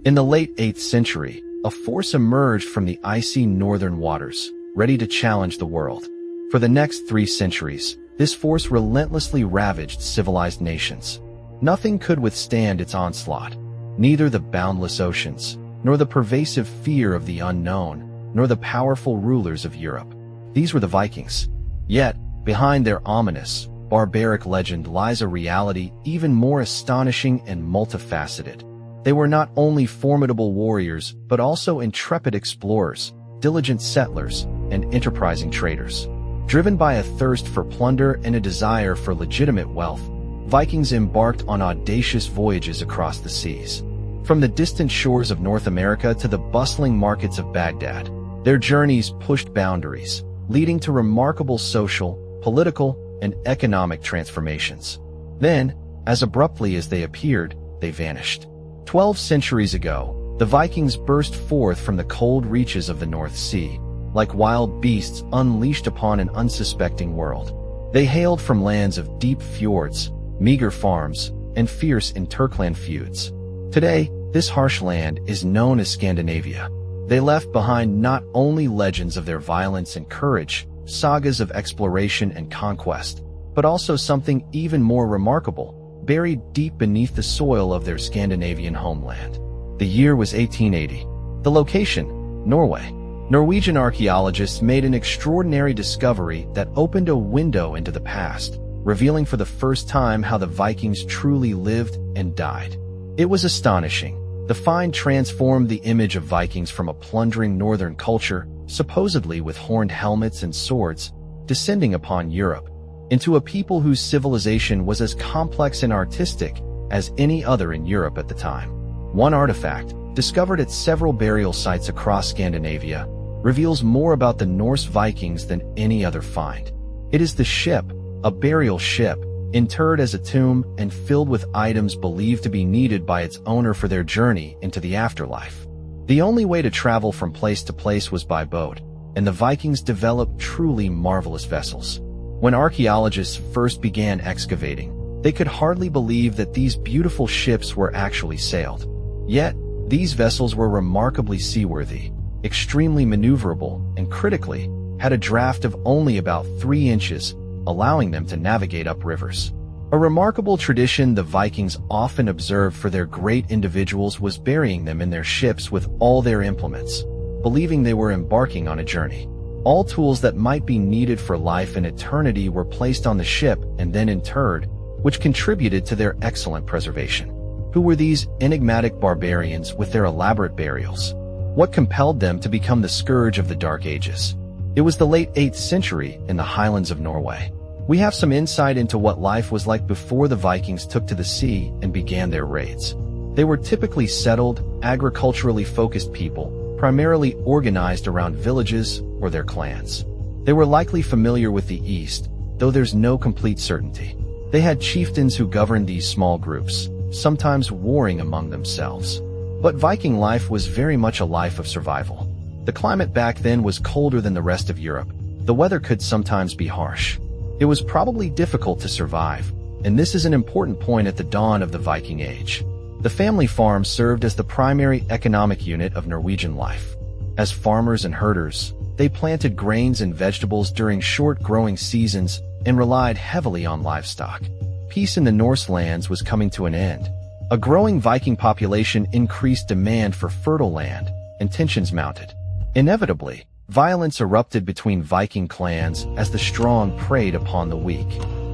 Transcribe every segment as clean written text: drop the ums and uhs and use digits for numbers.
In the late 8th century, a force emerged from the icy northern waters, ready to challenge the world. For the next 3 centuries, this force relentlessly ravaged civilized nations. Nothing could withstand its onslaught. Neither the boundless oceans, nor the pervasive fear of the unknown, nor the powerful rulers of Europe. These were the Vikings. Yet, behind their ominous, barbaric legend lies a reality even more astonishing and multifaceted. They were not only formidable warriors, but also intrepid explorers, diligent settlers, and enterprising traders. Driven by a thirst for plunder and a desire for legitimate wealth, Vikings embarked on audacious voyages across the seas. From the distant shores of North America to the bustling markets of Baghdad, their journeys pushed boundaries, leading to remarkable social, political, and economic transformations. Then, as abruptly as they appeared, they vanished. 12 centuries ago, the Vikings burst forth from the cold reaches of the North Sea, like wild beasts unleashed upon an unsuspecting world. They hailed from lands of deep fjords, meager farms, and fierce interclan feuds. Today, this harsh land is known as Scandinavia. They left behind not only legends of their violence and courage, sagas of exploration and conquest, but also something even more remarkable, buried deep beneath the soil of their Scandinavian homeland. The year was 1880. The location, Norway. Norwegian archaeologists made an extraordinary discovery that opened a window into the past, revealing for the first time how the Vikings truly lived and died. It was astonishing. The find transformed the image of Vikings from a plundering northern culture, supposedly with horned helmets and swords, descending upon Europe, into a people whose civilization was as complex and artistic as any other in Europe at the time. One artifact, discovered at several burial sites across Scandinavia, reveals more about the Norse Vikings than any other find. It is the ship, a burial ship, interred as a tomb and filled with items believed to be needed by its owner for their journey into the afterlife. The only way to travel from place to place was by boat, and the Vikings developed truly marvelous vessels. When archaeologists first began excavating, they could hardly believe that these beautiful ships were actually sailed. Yet, these vessels were remarkably seaworthy, extremely maneuverable, and critically, had a draft of only about 3 inches, allowing them to navigate up rivers. A remarkable tradition the Vikings often observed for their great individuals was burying them in their ships with all their implements, believing they were embarking on a journey. All tools that might be needed for life and eternity were placed on the ship and then interred, which contributed to their excellent preservation. Who were these enigmatic barbarians with their elaborate burials? What compelled them to become the scourge of the Dark Ages? It was the late 8th century in the highlands of Norway. We have some insight into what life was like before the Vikings took to the sea and began their raids. They were typically settled, agriculturally focused people, primarily organized around villages or their clans. They were likely familiar with the East, though there's no complete certainty. They had chieftains who governed these small groups, sometimes warring among themselves. But Viking life was very much a life of survival. The climate back then was colder than the rest of Europe. The weather could sometimes be harsh. It was probably difficult to survive, and this is an important point at the dawn of the Viking Age. The family farm served as the primary economic unit of Norwegian life. As farmers and herders, they planted grains and vegetables during short growing seasons and relied heavily on livestock. Peace in the Norse lands was coming to an end. A growing Viking population increased demand for fertile land, and tensions mounted. Inevitably, violence erupted between Viking clans as the strong preyed upon the weak.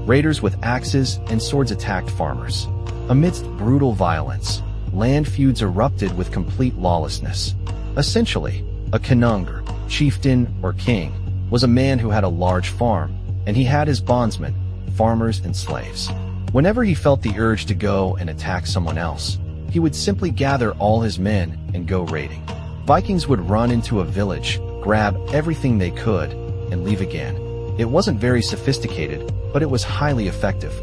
Raiders with axes and swords attacked farmers. Amidst brutal violence, land feuds erupted with complete lawlessness. Essentially, a konungur, chieftain or king, was a man who had a large farm, and he had his bondsmen, farmers and slaves. Whenever he felt the urge to go and attack someone else, he would simply gather all his men and go raiding. Vikings would run into a village, grab everything they could, and leave again. It wasn't very sophisticated, but it was highly effective.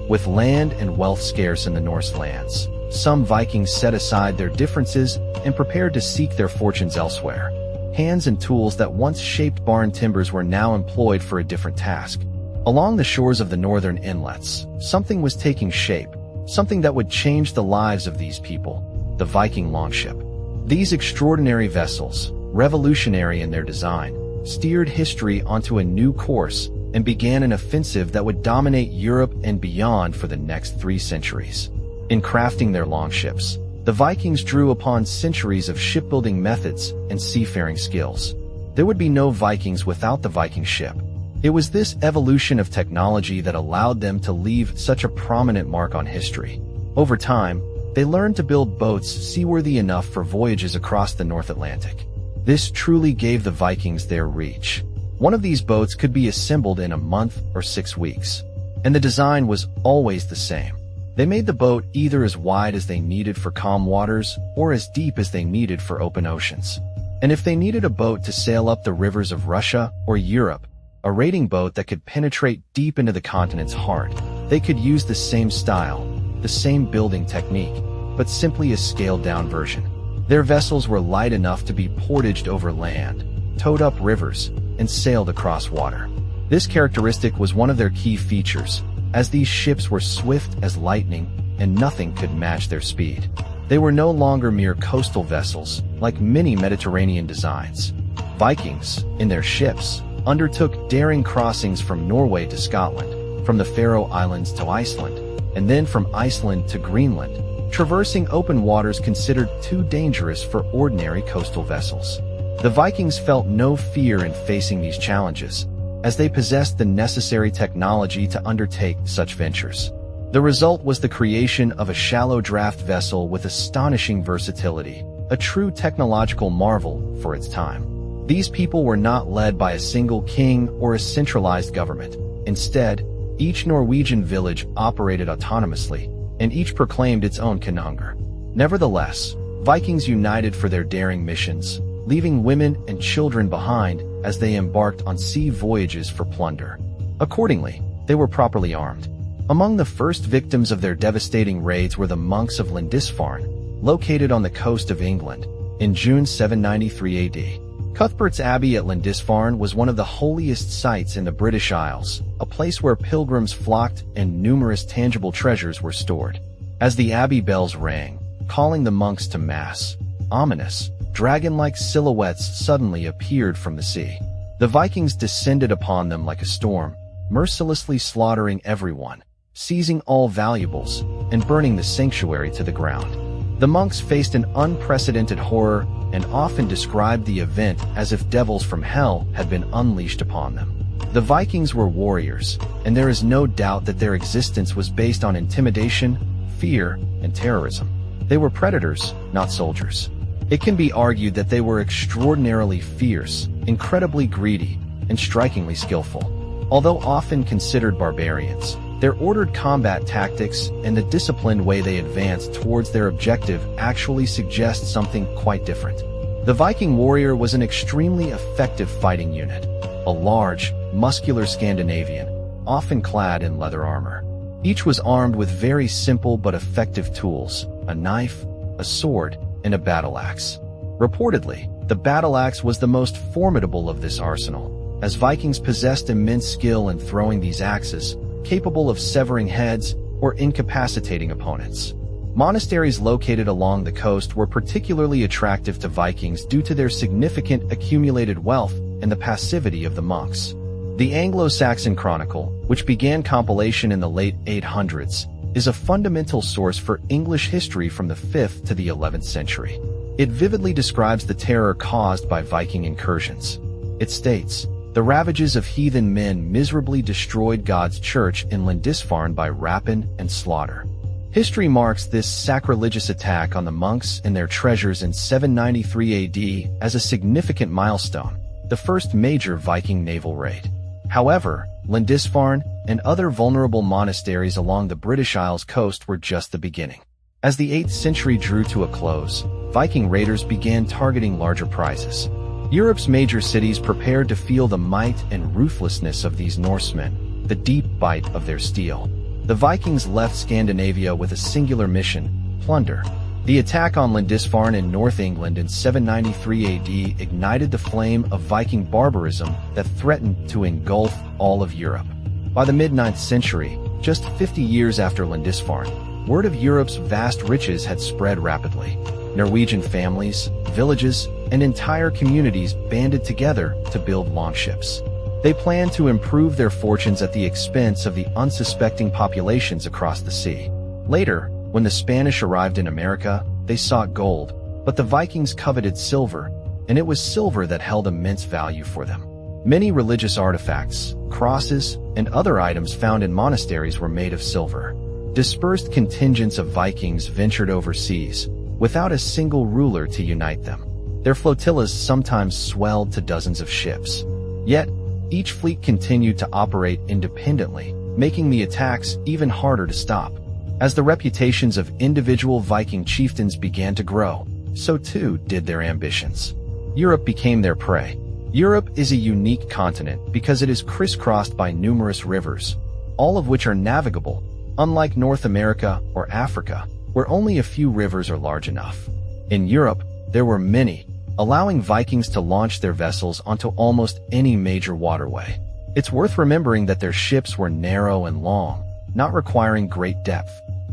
With land and wealth scarce in the Norse lands, some Vikings set aside their differences and prepared to seek their fortunes elsewhere. Hands and tools that once shaped barn timbers were now employed for a different task. Along the shores of the northern inlets, something was taking shape, something that would change the lives of these people. the Viking longship. These extraordinary vessels, revolutionary in their design, steered history onto a new course and began an offensive that would dominate Europe and beyond for the next 3 centuries. In crafting their longships, the Vikings drew upon centuries of shipbuilding methods and seafaring skills. There would be no Vikings without the Viking ship. It was this evolution of technology that allowed them to leave such a prominent mark on history. Over time, they learned to build boats seaworthy enough for voyages across the North Atlantic. This truly gave the Vikings their reach. One of these boats could be assembled in a month or 6 weeks, and the design was always the same. They made the boat either as wide as they needed for calm waters or as deep as they needed for open oceans. And if they needed a boat to sail up the rivers of Russia or Europe, a raiding boat that could penetrate deep into the continent's heart, they could use the same style, the same building technique, but simply a scaled-down version. Their vessels were light enough to be portaged over land, towed up rivers, and sailed across water. This characteristic was one of their key features, as these ships were swift as lightning and nothing could match their speed. They were no longer mere coastal vessels, like many Mediterranean designs. Vikings, in their ships, undertook daring crossings from Norway to Scotland, from the Faroe Islands to Iceland, and then from Iceland to Greenland, traversing open waters considered too dangerous for ordinary coastal vessels. The Vikings felt no fear in facing these challenges, as they possessed the necessary technology to undertake such ventures. The result was the creation of a shallow draft vessel with astonishing versatility, a true technological marvel for its time. These people were not led by a single king or a centralized government. Instead, each Norwegian village operated autonomously, and each proclaimed its own konungur. Nevertheless, Vikings united for their daring missions, leaving women and children behind as they embarked on sea voyages for plunder. Accordingly, they were properly armed. Among the first victims of their devastating raids were the monks of Lindisfarne, located on the coast of England, in June 793 AD. Cuthbert's Abbey at Lindisfarne was one of the holiest sites in the British Isles, a place where pilgrims flocked and numerous tangible treasures were stored. As the abbey bells rang, calling the monks to mass, ominous, dragon-like silhouettes suddenly appeared from the sea. The Vikings descended upon them like a storm, mercilessly slaughtering everyone, seizing all valuables, and burning the sanctuary to the ground. The monks faced an unprecedented horror and often described the event as if devils from hell had been unleashed upon them. The Vikings were warriors, and there is no doubt that their existence was based on intimidation, fear, and terrorism. They were predators, not soldiers. It can be argued that they were extraordinarily fierce, incredibly greedy, and strikingly skillful. Although often considered barbarians, their ordered combat tactics and the disciplined way they advanced towards their objective actually suggest something quite different. The Viking warrior was an extremely effective fighting unit, a large, muscular Scandinavian, often clad in leather armor. Each was armed with very simple but effective tools, a knife, a sword, and a battle axe. Reportedly, the battle axe was the most formidable of this arsenal, as Vikings possessed immense skill in throwing these axes, capable of severing heads or incapacitating opponents. Monasteries located along the coast were particularly attractive to Vikings due to their significant accumulated wealth and the passivity of the monks. The Anglo-Saxon Chronicle, which began compilation in the late 800s, is a fundamental source for English history from the 5th to the 11th century. It vividly describes the terror caused by Viking incursions. It states, "The ravages of heathen men miserably destroyed God's church in Lindisfarne by rapine and slaughter." History marks this sacrilegious attack on the monks and their treasures in 793 AD as a significant milestone, the first major Viking naval raid. However, Lindisfarne and other vulnerable monasteries along the British Isles coast were just the beginning. As the 8th century drew to a close, Viking raiders began targeting larger prizes. Europe's major cities prepared to feel the might and ruthlessness of these Norsemen, the deep bite of their steel. The Vikings left Scandinavia with a singular mission: plunder. The attack on Lindisfarne in North England in 793 AD ignited the flame of Viking barbarism that threatened to engulf all of Europe. By the mid-9th century, just 50 years after Lindisfarne, word of Europe's vast riches had spread rapidly. Norwegian families, villages, and entire communities banded together to build longships. They planned to improve their fortunes at the expense of the unsuspecting populations across the sea. Later, when the Spanish arrived in America, they sought gold, but the Vikings coveted silver, and it was silver that held immense value for them. Many religious artifacts, crosses, and other items found in monasteries were made of silver. Dispersed contingents of Vikings ventured overseas, without a single ruler to unite them. Their flotillas sometimes swelled to dozens of ships. Yet, each fleet continued to operate independently, making the attacks even harder to stop. As the reputations of individual Viking chieftains began to grow, so too did their ambitions. Europe became their prey. Europe is a unique continent because it is crisscrossed by numerous rivers, all of which are navigable, unlike North America or Africa, where only a few rivers are large enough. In Europe, there were many, allowing Vikings to launch their vessels onto almost any major waterway. It's worth remembering that their ships were narrow and long, not requiring great depth.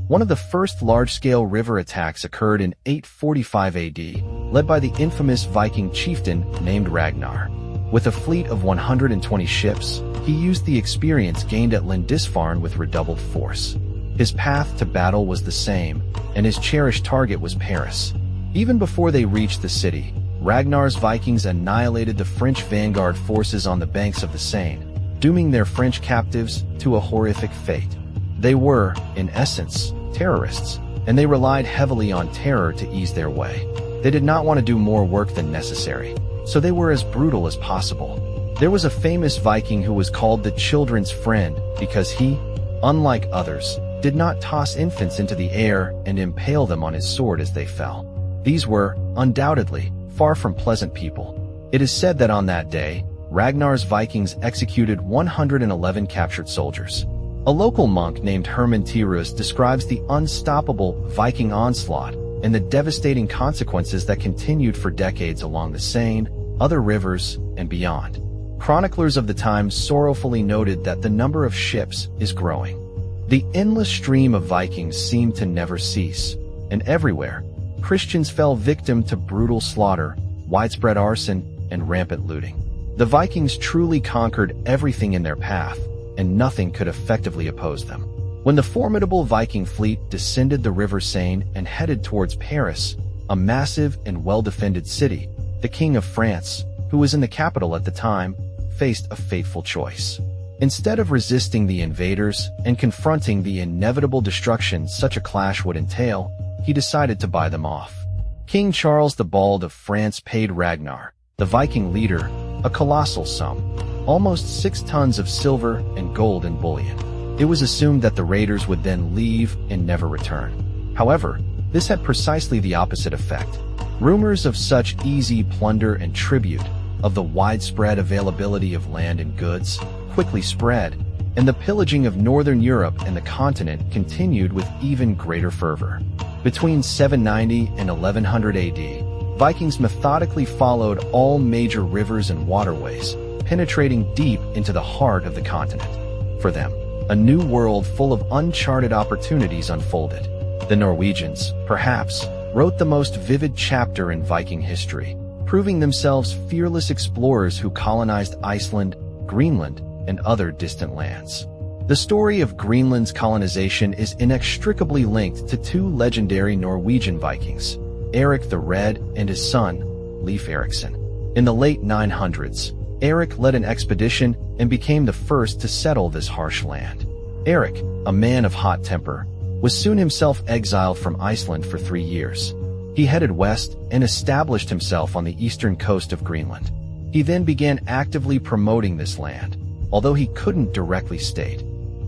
One of the first large-scale river attacks occurred in 845 AD, led by the infamous Viking chieftain named Ragnar. With a fleet of 120 ships, he used the experience gained at Lindisfarne with redoubled force. His path to battle was the same, and his cherished target was Paris. Even before they reached the city, Ragnar's Vikings annihilated the French vanguard forces on the banks of the Seine, dooming their French captives to a horrific fate. They were, in essence, terrorists, and they relied heavily on terror to ease their way. They did not want to do more work than necessary, so they were as brutal as possible. There was a famous Viking who was called the children's friend because he, unlike others, did not toss infants into the air and impale them on his sword as they fell. These were, undoubtedly, far from pleasant people. It is said that on that day, Ragnar's Vikings executed 111 captured soldiers. A local monk named Hermann Tyrus describes the unstoppable Viking onslaught and the devastating consequences that continued for decades along the Seine, other rivers, and beyond. Chroniclers of the time sorrowfully noted that the number of ships is growing. The endless stream of Vikings seemed to never cease, and everywhere, Christians fell victim to brutal slaughter, widespread arson, and rampant looting. The Vikings truly conquered everything in their path, and nothing could effectively oppose them. When the formidable Viking fleet descended the River Seine and headed towards Paris, a massive and well-defended city, the King of France, who was in the capital at the time, faced a fateful choice. Instead of resisting the invaders and confronting the inevitable destruction such a clash would entail, he decided to buy them off. King Charles the Bald of France paid Ragnar, the Viking leader, a colossal sum, almost 6 tons of silver and gold in bullion. It was assumed that the raiders would then leave and never return. However, this had precisely the opposite effect. Rumors of such easy plunder and tribute, of the widespread availability of land and goods, quickly spread, and the pillaging of northern Europe and the continent continued with even greater fervor. Between 790 and 1100 AD, Vikings methodically followed all major rivers and waterways, penetrating deep into the heart of the continent. For them, a new world full of uncharted opportunities unfolded. The Norwegians, perhaps, wrote the most vivid chapter in Viking history, proving themselves fearless explorers who colonized Iceland, Greenland, and other distant lands. The story of Greenland's colonization is inextricably linked to 2 legendary Norwegian Vikings, Eric the Red and his son, Leif Erikson. In the late 900s, Eric led an expedition and became the first to settle this harsh land. Eric, a man of hot temper, was soon himself exiled from Iceland for 3 years. He headed west and established himself on the eastern coast of Greenland. He then began actively promoting this land, although he couldn't directly state,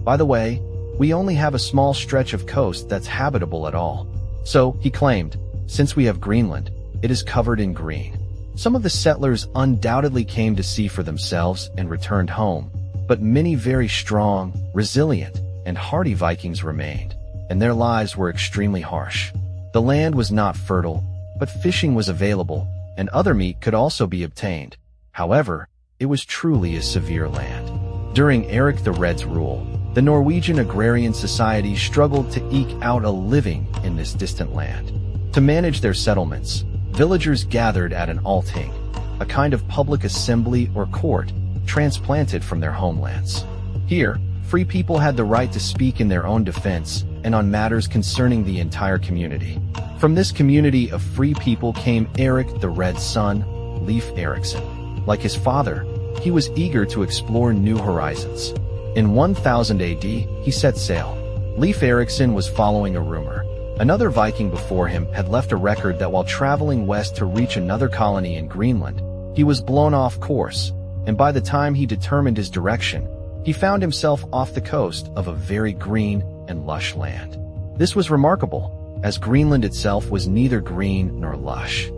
"By the way, we only have a small stretch of coast that's habitable at all." So, he claimed, since we have Greenland, it is covered in green. Some of the settlers undoubtedly came to see for themselves and returned home, but many very strong, resilient, and hardy Vikings remained, and their lives were extremely harsh. The land was not fertile, but fishing was available, and other meat could also be obtained. However, it was truly a severe land. During Eric the Red's rule, The Norwegian agrarian society struggled to eke out a living in this distant land. To manage their settlements, villagers gathered at an alting, a kind of public assembly or court transplanted from their homelands. Here, free people had the right to speak in their own defense and on matters concerning the entire community. From this community of free people came Eric the Red's son, Leif Erikson. Like his father, he was eager to explore new horizons. In 1000 AD, he set sail. Leif Erikson was following a rumor. Another Viking before him had left a record that while traveling west to reach another colony in Greenland, he was blown off course, and by the time he determined his direction, he found himself off the coast of a very green and lush land. This was remarkable, as Greenland itself was neither green nor lush.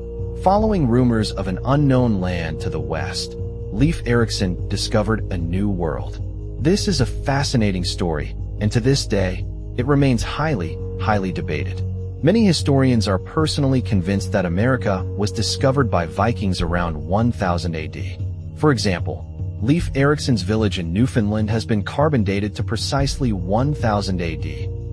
Following rumors of an unknown land to the west, Leif Erikson discovered a new world. This is a fascinating story, and to this day, it remains highly debated. Many historians are personally convinced that America was discovered by Vikings around 1000 AD. For example, Leif Erikson's village in Newfoundland has been carbon dated to precisely 1000 AD,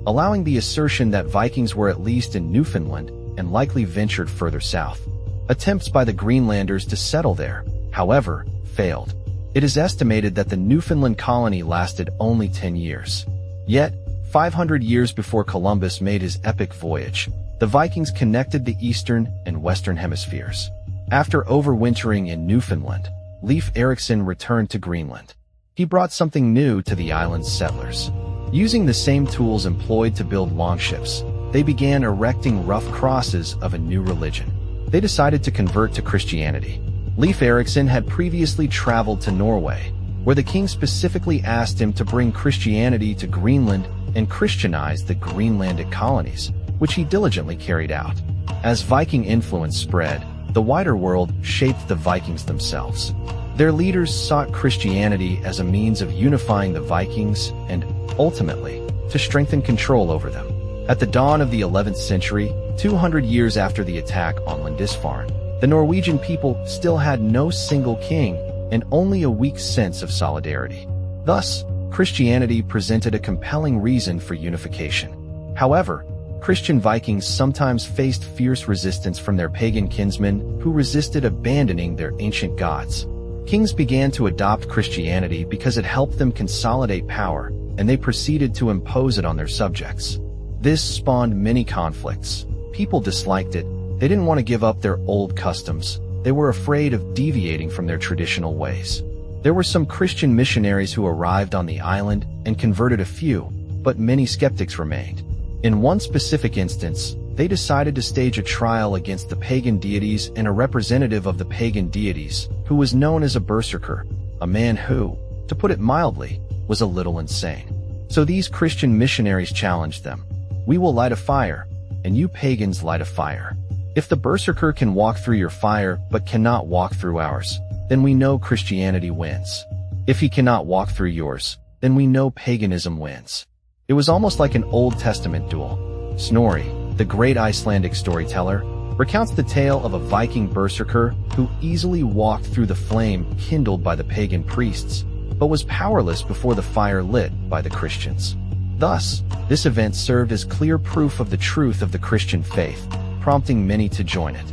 allowing the assertion that Vikings were at least in Newfoundland and likely ventured further south. Attempts by the Greenlanders to settle there, however, failed. It is estimated that the Newfoundland colony lasted only 10 years. Yet, 500 years before Columbus made his epic voyage, the Vikings connected the eastern and western hemispheres. After overwintering in Newfoundland, Leif Erikson returned to Greenland. He brought something new to the island's settlers. Using the same tools employed to build longships, they began erecting rough crosses of a new religion. They decided to convert to Christianity. Leif Erikson had previously traveled to Norway, where the king specifically asked him to bring Christianity to Greenland and Christianize the Greenlandic colonies, which he diligently carried out. As Viking influence spread, the wider world shaped the Vikings themselves. Their leaders sought Christianity as a means of unifying the Vikings and, ultimately, to strengthen control over them. At the dawn of the 11th century, 200 years after the attack on Lindisfarne, the Norwegian people still had no single king and only a weak sense of solidarity. Thus, Christianity presented a compelling reason for unification. However, Christian Vikings sometimes faced fierce resistance from their pagan kinsmen who resisted abandoning their ancient gods. Kings began to adopt Christianity because it helped them consolidate power, and they proceeded to impose it on their subjects. This spawned many conflicts. People disliked it. They didn't want to give up their old customs. They were afraid of deviating from their traditional ways. There were some Christian missionaries who arrived on the island and converted a few, but many skeptics remained. In one specific instance, they decided to stage a trial against the pagan deities and a representative of the pagan deities, who was known as a berserker, a man who, to put it mildly, was a little insane. So these Christian missionaries challenged them. "We will light a fire, and you pagans light a fire. If the berserker can walk through your fire but cannot walk through ours, then we know Christianity wins. If he cannot walk through yours, then we know paganism wins." It was almost like an Old Testament duel. Snorri, the great Icelandic storyteller, recounts the tale of a Viking berserker who easily walked through the flame kindled by the pagan priests, but was powerless before the fire lit by the Christians. Thus, this event served as clear proof of the truth of the Christian faith, prompting many to join it.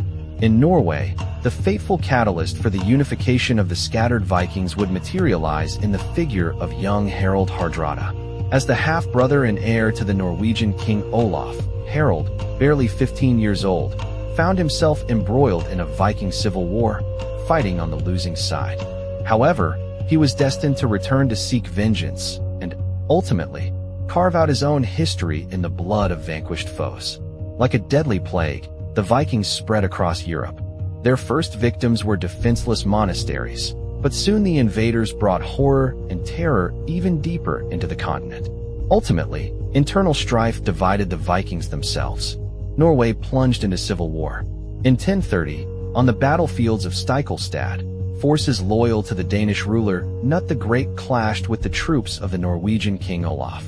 In Norway, the fateful catalyst for the unification of the scattered Vikings would materialize in the figure of young Harald Hardrada. As the half-brother and heir to the Norwegian King Olaf, Harald, barely 15 years old, found himself embroiled in a Viking civil war, fighting on the losing side. However, he was destined to return to seek vengeance and, ultimately, carve out his own history in the blood of vanquished foes. Like a deadly plague, the Vikings spread across Europe. Their first victims were defenseless monasteries, but soon the invaders brought horror and terror even deeper into the continent. Ultimately, internal strife divided the Vikings themselves. Norway plunged into civil war. In 1030, on the battlefields of Stiklestad, forces loyal to the Danish ruler Knut the Great clashed with the troops of the Norwegian King Olaf.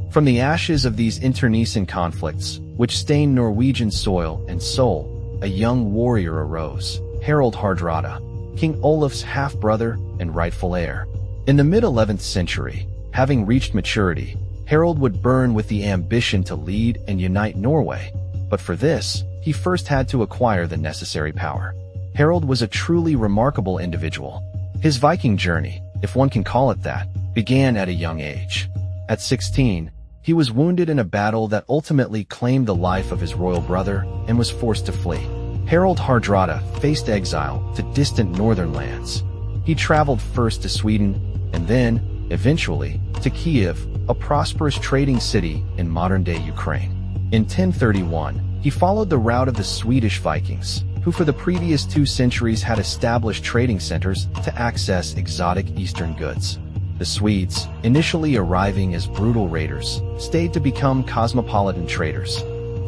From the ashes of these internecine conflicts, which stained Norwegian soil and soul, a young warrior arose, Harald Hardrada, King Olaf's half-brother and rightful heir. In the mid-11th century, Having reached maturity, Harald would burn with the ambition to lead and unite Norway. But for this, he first had to acquire the necessary power. Harald was a truly remarkable individual. His Viking journey, if one can call it that, began at a young age. At 16, he was wounded in a battle that ultimately claimed the life of his royal brother and was forced to flee. Harald Hardrada faced exile to distant northern lands. He traveled first to Sweden and then, eventually, to Kiev, a prosperous trading city in modern-day Ukraine. In 1031, he followed the route of the Swedish Vikings, who for the previous 2 centuries had established trading centers to access exotic eastern goods. The Swedes, initially arriving as brutal raiders, stayed to become cosmopolitan traders.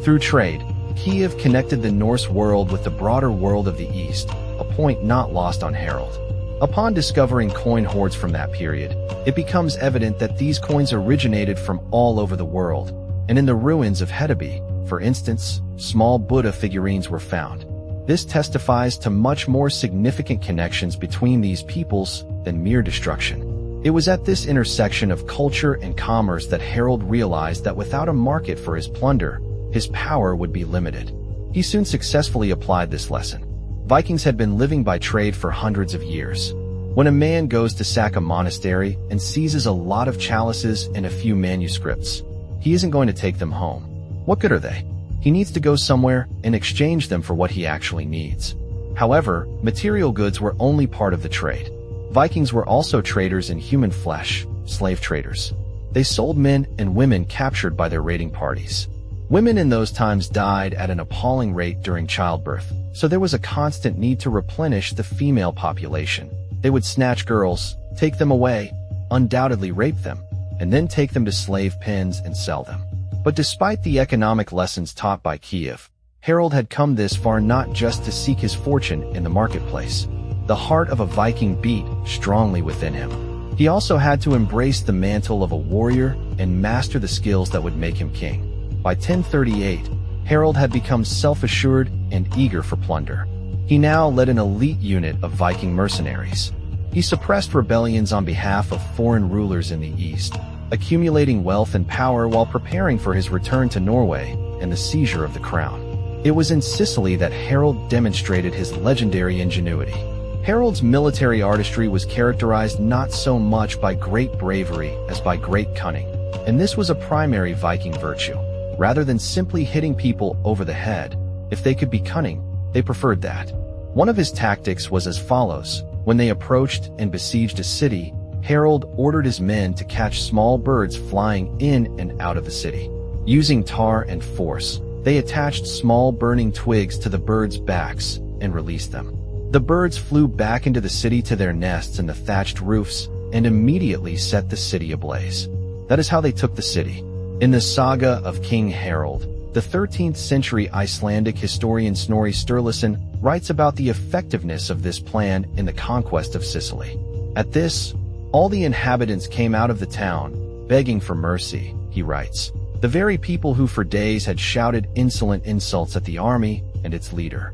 Through trade, Kiev connected the Norse world with the broader world of the East, a point not lost on Harald. Upon discovering coin hoards from that period, it becomes evident that these coins originated from all over the world, and in the ruins of Hedeby, for instance, small Buddha figurines were found. This testifies to much more significant connections between these peoples than mere destruction. It was at this intersection of culture and commerce that Harald realized that without a market for his plunder, his power would be limited. He soon successfully applied this lesson. Vikings had been living by trade for hundreds of years. When a man goes to sack a monastery and seizes a lot of chalices and a few manuscripts, he isn't going to take them home. What good are they? He needs to go somewhere and exchange them for what he actually needs. However, material goods were only part of the trade. Vikings were also traders in human flesh, slave traders. They sold men and women captured by their raiding parties. Women in those times died at an appalling rate during childbirth, so there was a constant need to replenish the female population. They would snatch girls, take them away, undoubtedly rape them, and then take them to slave pens and sell them. But despite the economic lessons taught by Kiev, Harald had come this far not just to seek his fortune in the marketplace. The heart of a Viking beat strongly within him. He also had to embrace the mantle of a warrior and master the skills that would make him king. By 1038, Harald had become self-assured and eager for plunder. He now led an elite unit of Viking mercenaries. He suppressed rebellions on behalf of foreign rulers in the east, accumulating wealth and power while preparing for his return to Norway and the seizure of the crown. It was in Sicily that Harald demonstrated his legendary ingenuity. Harald's military artistry was characterized not so much by great bravery as by great cunning, and this was a primary Viking virtue. Rather than simply hitting people over the head, if they could be cunning, they preferred that. One of his tactics was as follows. When they approached and besieged a city, Harald ordered his men to catch small birds flying in and out of the city. Using tar and force, they attached small burning twigs to the birds' backs and released them. The birds flew back into the city to their nests in the thatched roofs and immediately set the city ablaze. That is how they took the city. In the saga of King Harald, the 13th century Icelandic historian Snorri Sturluson writes about the effectiveness of this plan in the conquest of Sicily. At this, all the inhabitants came out of the town, begging for mercy, he writes. The very people who for days had shouted insolent insults at the army and its leader.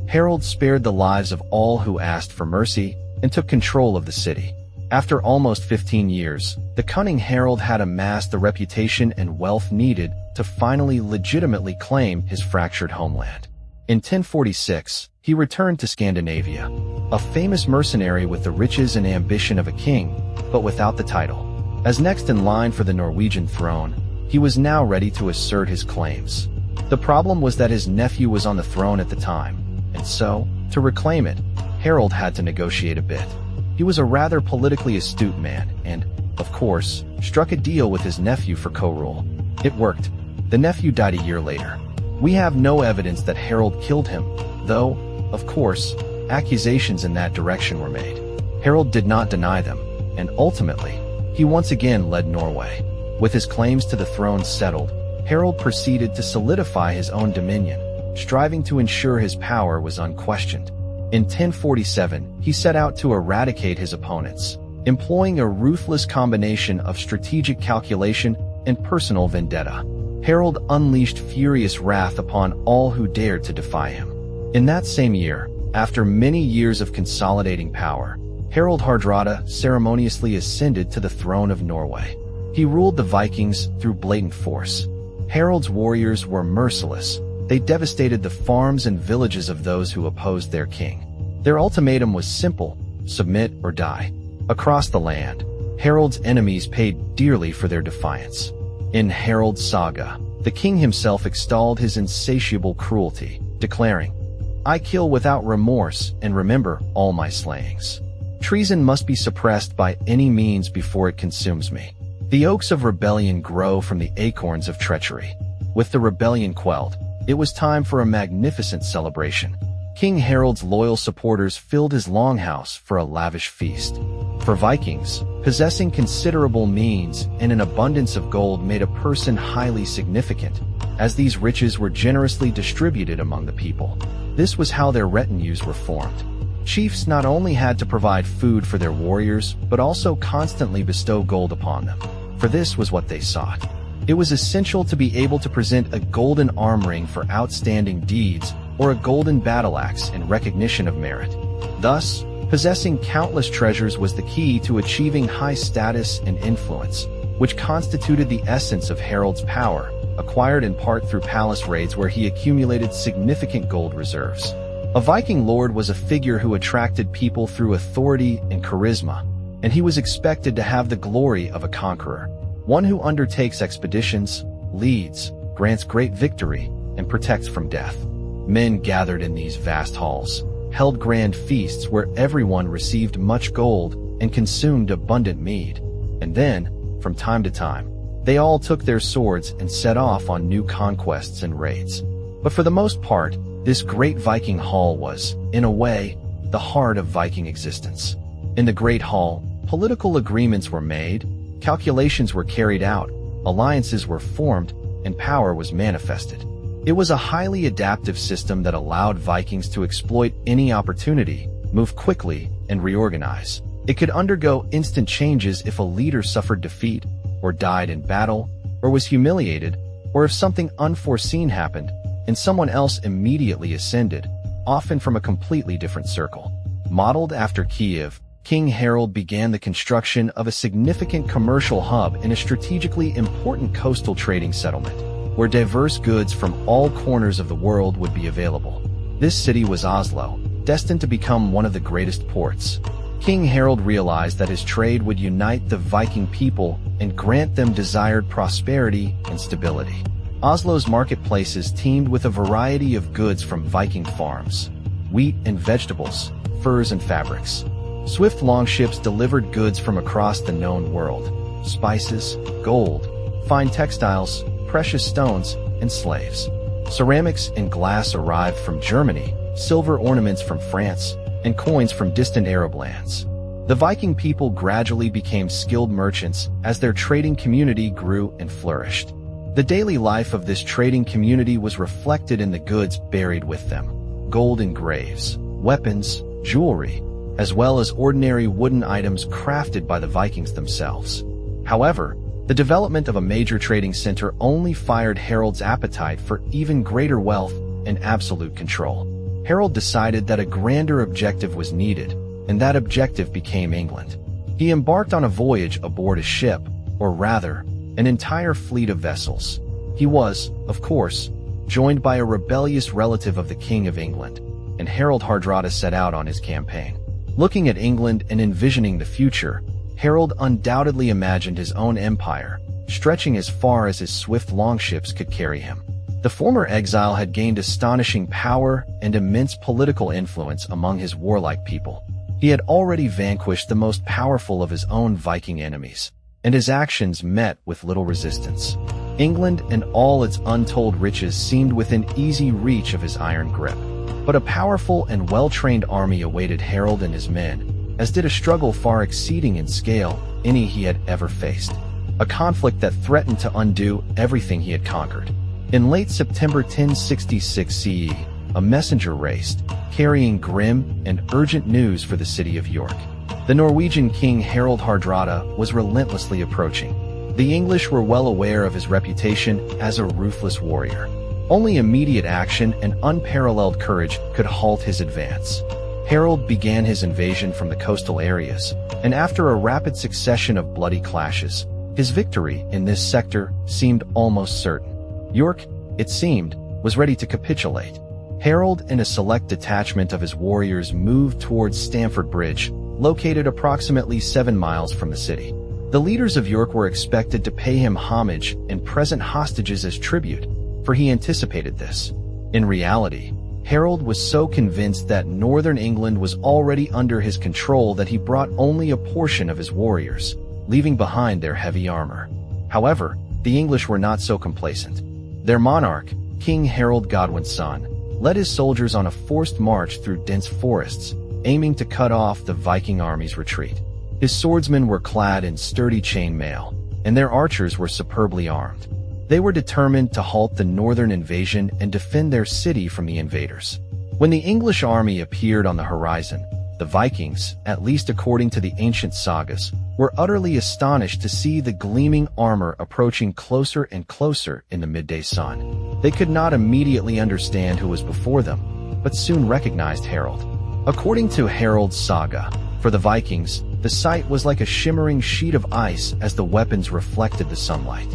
Harald spared the lives of all who asked for mercy and took control of the city. After almost 15 years, the cunning Harald had amassed the reputation and wealth needed to finally legitimately claim his fractured homeland. In 1046, he returned to Scandinavia, a famous mercenary with the riches and ambition of a king, but without the title. As next in line for the Norwegian throne, he was now ready to assert his claims. The problem was that his nephew was on the throne at the time, and so, to reclaim it, Harald had to negotiate a bit. He was a rather politically astute man and, of course, struck a deal with his nephew for co-rule. It worked. The nephew died a year later. We have no evidence that Harald killed him, though, of course, accusations in that direction were made. Harald did not deny them, and ultimately, he once again led Norway. With his claims to the throne settled, Harald proceeded to solidify his own dominion, striving to ensure his power was unquestioned. In 1047, he set out to eradicate his opponents, employing a ruthless combination of strategic calculation and personal vendetta. Harald unleashed furious wrath upon all who dared to defy him. In that same year, after many years of consolidating power, Harald Hardrada ceremoniously ascended to the throne of Norway. He ruled the Vikings through blatant force. Harald's warriors were merciless. They devastated the farms and villages of those who opposed their king. Their ultimatum was simple: submit or die. Across the land, Harald's enemies paid dearly for their defiance. In Harald's saga, the king himself extolled his insatiable cruelty, declaring, "I kill without remorse and remember all my slayings. Treason must be suppressed by any means before it consumes me." The oaks of rebellion grow from the acorns of treachery. With the rebellion quelled, it was time for a magnificent celebration. King Harald's loyal supporters filled his longhouse for a lavish feast. For Vikings, possessing considerable means and an abundance of gold made a person highly significant, as these riches were generously distributed among the people. This was how their retinues were formed. Chiefs not only had to provide food for their warriors, but also constantly bestow gold upon them. For this was what they sought. It was essential to be able to present a golden arm ring for outstanding deeds, or a golden battle axe in recognition of merit. Thus, possessing countless treasures was the key to achieving high status and influence, which constituted the essence of Harald's power, acquired in part through palace raids where he accumulated significant gold reserves. A Viking lord was a figure who attracted people through authority and charisma, and he was expected to have the glory of a conqueror, one who undertakes expeditions, leads, grants great victory, and protects from death. Men gathered in these vast halls, held grand feasts where everyone received much gold and consumed abundant mead. And then, from time to time, they all took their swords and set off on new conquests and raids. But for the most part, this great Viking hall was, in a way, the heart of Viking existence. In the Great Hall, political agreements were made, calculations were carried out, alliances were formed, and power was manifested. It was a highly adaptive system that allowed Vikings to exploit any opportunity, move quickly, and reorganize. It could undergo instant changes if a leader suffered defeat, or died in battle, or was humiliated, or if something unforeseen happened, and someone else immediately ascended, often from a completely different circle. Modeled after Kiev, King Harald began the construction of a significant commercial hub in a strategically important coastal trading settlement, where diverse goods from all corners of the world would be available. This city was Oslo, destined to become one of the greatest ports. King Harald realized that his trade would unite the Viking people and grant them desired prosperity and stability. Oslo's marketplaces teemed with a variety of goods from Viking farms: wheat and vegetables, furs and fabrics. Swift longships delivered goods from across the known world: spices, gold, fine textiles, precious stones, and slaves. Ceramics and glass arrived from Germany, silver ornaments from France, and coins from distant Arab lands. The Viking people gradually became skilled merchants as their trading community grew and flourished. The daily life of this trading community was reflected in the goods buried with them: gold in graves, weapons, jewelry, as well as ordinary wooden items crafted by the Vikings themselves. However, the development of a major trading center only fired Harald's appetite for even greater wealth and absolute control. Harald decided that a grander objective was needed, and that objective became England. He embarked on a voyage aboard a ship, or rather, an entire fleet of vessels. He was, of course, joined by a rebellious relative of the King of England, and Harald Hardrada set out on his campaign. Looking at England and envisioning the future, Harald undoubtedly imagined his own empire, stretching as far as his swift longships could carry him. The former exile had gained astonishing power and immense political influence among his warlike people. He had already vanquished the most powerful of his own Viking enemies, and his actions met with little resistance. England and all its untold riches seemed within easy reach of his iron grip. But a powerful and well-trained army awaited Harald and his men, as did a struggle far exceeding in scale any he had ever faced. A conflict that threatened to undo everything he had conquered. In late September 1066 CE, a messenger raced, carrying grim and urgent news for the city of York. The Norwegian king Harald Hardrada was relentlessly approaching. The English were well aware of his reputation as a ruthless warrior. Only immediate action and unparalleled courage could halt his advance. Harold began his invasion from the coastal areas, and after a rapid succession of bloody clashes, his victory in this sector seemed almost certain. York, it seemed, was ready to capitulate. Harold and a select detachment of his warriors moved towards Stamford Bridge, located approximately 7 miles from the city. The leaders of York were expected to pay him homage and present hostages as tribute, for he anticipated this. In reality, Harold was so convinced that northern England was already under his control that he brought only a portion of his warriors, leaving behind their heavy armor. However, the English were not so complacent. Their monarch, King Harold Godwin's son, led his soldiers on a forced march through dense forests, aiming to cut off the Viking army's retreat. His swordsmen were clad in sturdy chainmail, and their archers were superbly armed. They were determined to halt the northern invasion and defend their city from the invaders. When the English army appeared on the horizon, the Vikings, at least according to the ancient sagas, were utterly astonished to see the gleaming armor approaching closer and closer in the midday sun. They could not immediately understand who was before them, but soon recognized Harold. According to Harold's saga, for the Vikings, the sight was like a shimmering sheet of ice as the weapons reflected the sunlight.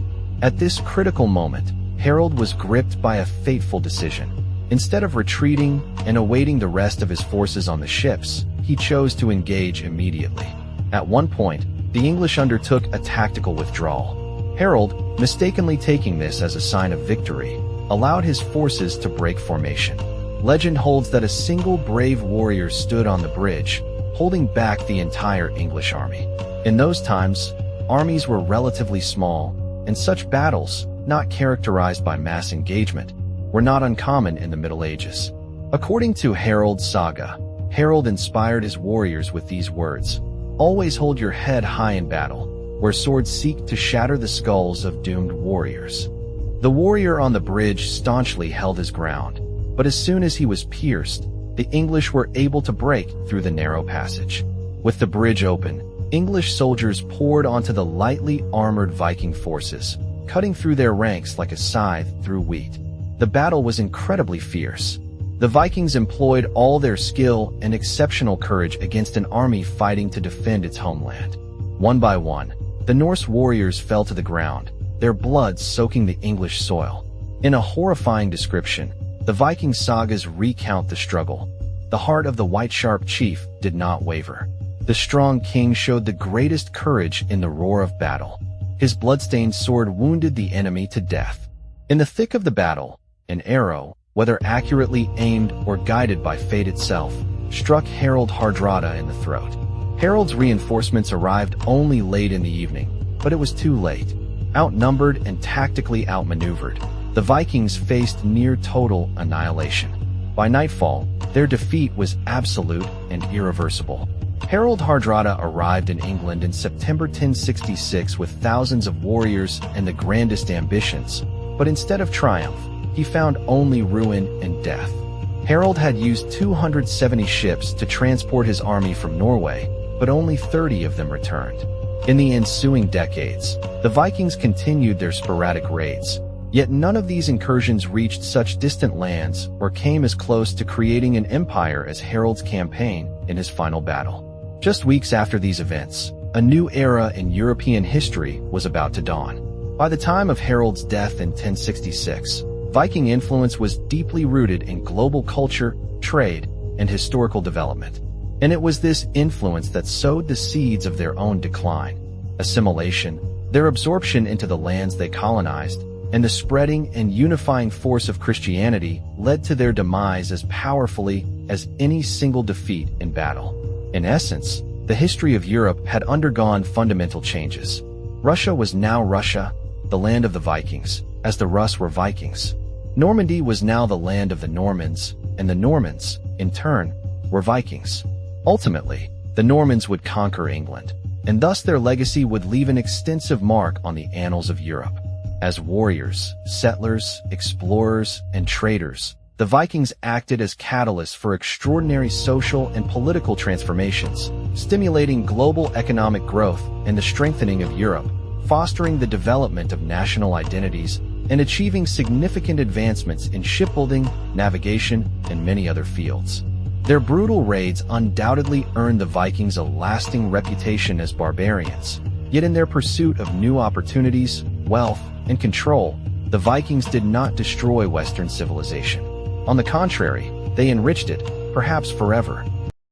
At this critical moment, Harold was gripped by a fateful decision. Instead of retreating and awaiting the rest of his forces on the ships, he chose to engage immediately. At one point, the English undertook a tactical withdrawal. Harold, mistakenly taking this as a sign of victory, allowed his forces to break formation. Legend holds that a single brave warrior stood on the bridge, holding back the entire English army. In those times, armies were relatively small, and such battles, not characterized by mass engagement, were not uncommon in the Middle Ages. According to Harold's saga, Harold inspired his warriors with these words: "Always hold your head high in battle, where swords seek to shatter the skulls of doomed warriors." The warrior on the bridge staunchly held his ground, but as soon as he was pierced, the English were able to break through the narrow passage. With the bridge open, English soldiers poured onto the lightly armored Viking forces, cutting through their ranks like a scythe through wheat. The battle was incredibly fierce. The Vikings employed all their skill and exceptional courage against an army fighting to defend its homeland. One by one, the Norse warriors fell to the ground, their blood soaking the English soil. In a horrifying description, the Viking sagas recount the struggle. The heart of the White Sharp chief did not waver. The strong king showed the greatest courage in the roar of battle. His bloodstained sword wounded the enemy to death. In the thick of the battle, an arrow, whether accurately aimed or guided by fate itself, struck Harold Hardrada in the throat. Harold's reinforcements arrived only late in the evening, but it was too late. Outnumbered and tactically outmaneuvered, the Vikings faced near total annihilation. By nightfall, their defeat was absolute and irreversible. Harold Hardrada arrived in England in September 1066 with thousands of warriors and the grandest ambitions, but instead of triumph, he found only ruin and death. Harold had used 270 ships to transport his army from Norway, but only 30 of them returned. In the ensuing decades, the Vikings continued their sporadic raids, yet none of these incursions reached such distant lands or came as close to creating an empire as Harold's campaign in his final battle. Just weeks after these events, a new era in European history was about to dawn. By the time of Harold's death in 1066, Viking influence was deeply rooted in global culture, trade, and historical development. And it was this influence that sowed the seeds of their own decline. Assimilation, their absorption into the lands they colonized, and the spreading and unifying force of Christianity led to their demise as powerfully as any single defeat in battle. In essence, the history of Europe had undergone fundamental changes. Russia was now Russia, the land of the Vikings, as the Rus were Vikings. Normandy was now the land of the Normans, and the Normans, in turn, were Vikings. Ultimately, the Normans would conquer England, and thus their legacy would leave an extensive mark on the annals of Europe. As warriors, settlers, explorers, and traders, the Vikings acted as catalysts for extraordinary social and political transformations, stimulating global economic growth and the strengthening of Europe, fostering the development of national identities, and achieving significant advancements in shipbuilding, navigation, and many other fields. Their brutal raids undoubtedly earned the Vikings a lasting reputation as barbarians. Yet in their pursuit of new opportunities, wealth, and control, the Vikings did not destroy Western civilization. On the contrary, they enriched it, perhaps forever.